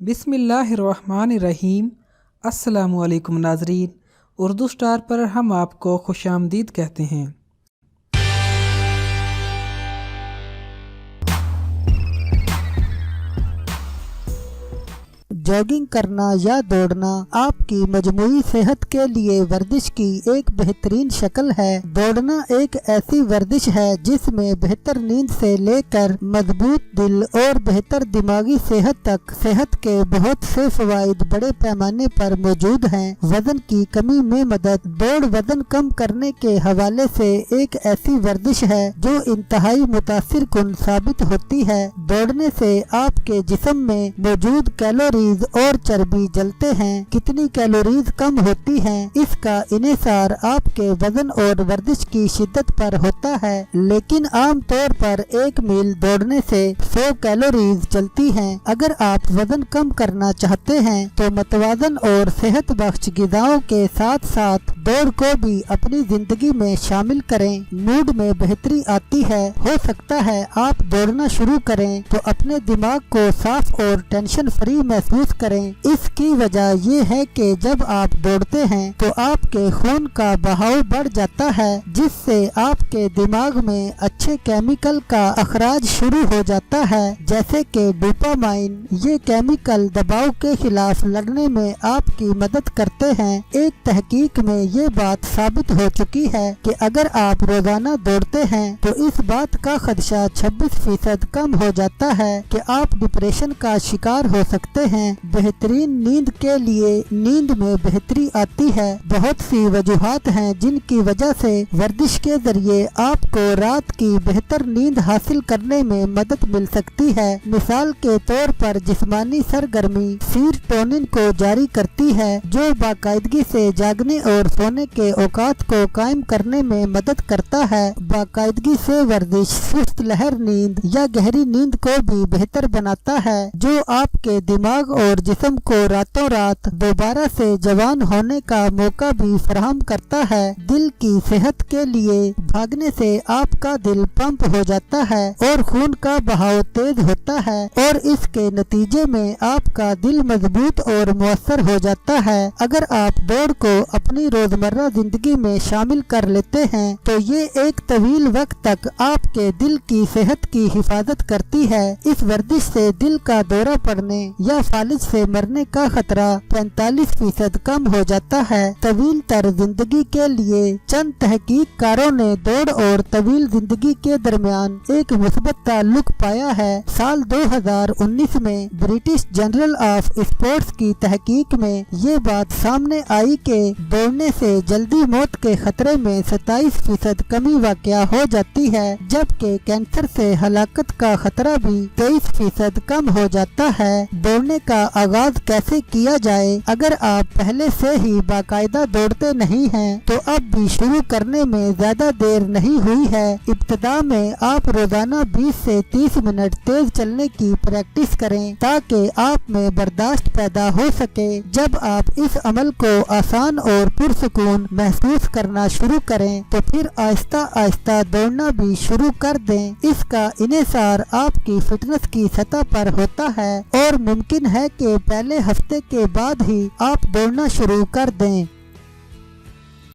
बिस्मिल्लाहिर्रहमानिर्रहीम। अस्सलामुअलैकुम नाज़रीन, उर्दू स्टार पर हम आपको खुशामदीद कहते हैं। जॉगिंग करना या दौड़ना आपकी मजमूई सेहत के लिए वर्जिश की एक बेहतरीन शक्ल है। दौड़ना एक ऐसी वर्जिश है जिसमें बेहतर नींद से लेकर मजबूत दिल और बेहतर दिमागी सेहत तक सेहत के बहुत से फवाइद बड़े पैमाने पर मौजूद हैं। वजन की कमी में मदद। दौड़ वजन कम करने के हवाले से एक ऐसी वर्जिश है जो इंतहाई मुतासिर कुन साबित होती है। दौड़ने से आपके जिस्म में मौजूद कैलोरीज और चर्बी जलते हैं। कितनी कैलोरीज कम होती हैं, इसका इन्हिसार आपके वजन और वर्जिश की शिद्दत पर होता है, लेकिन आम तौर पर 1 मील दौड़ने से 100 कैलोरीज जलती हैं। अगर आप वजन कम करना चाहते हैं तो मतवाजन और सेहत बख्श ग़िज़ाओं के साथ साथ दौड़ को भी अपनी जिंदगी में शामिल करें। मूड में बेहतरी आती है। हो सकता है आप दौड़ना शुरू करें तो अपने दिमाग को साफ और टेंशन फ्री महसूस करें। इसकी वजह ये है कि जब आप दौड़ते हैं तो आपके खून का बहाव बढ़ जाता है, जिससे आपके दिमाग में अच्छे केमिकल का अखराज शुरू हो जाता है, जैसे कि डोपामाइन। ये केमिकल दबाव के खिलाफ लड़ने में आपकी मदद करते हैं। एक तहकीक में ये बात साबित हो चुकी है कि अगर आप रोजाना दौड़ते हैं तो इस बात का खदशा 26% कम हो जाता है कि आप डिप्रेशन का शिकार हो सकते हैं। बेहतरीन नींद के लिए नींद में बेहतरी आती है। बहुत सी वजूहात हैं जिनकी वजह से वर्जिश के जरिए आपको रात की बेहतर नींद हासिल करने में मदद मिल सकती है। मिसाल के तौर पर जिस्मानी सरगर्मी सीरोटोनिन को जारी करती है, जो बाकायदगी से जागने और सोने के औकात को कायम करने में मदद करता है। बाकायदगी से वर्जिश सुस्त लहर नींद या गहरी नींद को भी बेहतर बनाता है, जो आपके दिमाग और जिस्म को रातों रात दोबारा से जवान होने का मौका भी फराहम करता है। दिल की सेहत के लिए भागने से आपका दिल पंप हो जाता है और खून का बहाव तेज होता है, और इसके नतीजे में आपका दिल मजबूत और मुअस्सर हो जाता है। अगर आप दौड़ को अपनी रोजमर्रा जिंदगी में शामिल कर लेते हैं तो ये एक तवील वक्त तक आपके दिल की सेहत की हिफाजत करती है। इस वर्जिश से दिल का दौरा पड़ने या फालिज से मरने का खतरा 45% कम हो जाता है। तवील तर जिंदगी के लिए चंद तहकीककारों ने दौड़ और तवील जिंदगी के दरमियान एक मुस्बत ताल्लुक पाया है। साल 2019 में ब्रिटिश जर्नल ऑफ स्पोर्ट्स की तहकीक में ये बात सामने आई कि दौड़ने से जल्दी मौत के खतरे में 27% कमी वाक़या हो जाती है, जबकि कैंसर से हलाकत का खतरा भी 23% कम हो जाता है। दौड़ने का आगाज कैसे किया जाए? अगर आप पहले से ही बाकायदा दौड़ते नहीं हैं तो अब भी शुरू करने में ज्यादा देर नहीं हुई है। इब्तिदा में आप रोजाना 20 से 30 मिनट तेज चलने की प्रैक्टिस करें ताकि आप में बर्दाश्त पैदा हो सके। जब आप इस अमल को आसान और पुरसुकून महसूस करना शुरू करें तो फिर आहिस्ता आहिस्ता दौड़ना भी शुरू कर दें। इसका इन्हिसार आपकी फिटनेस की सतह पर होता है और मुमकिन है कि पहले हफ्ते के बाद ही आप दौड़ना शुरू कर दें।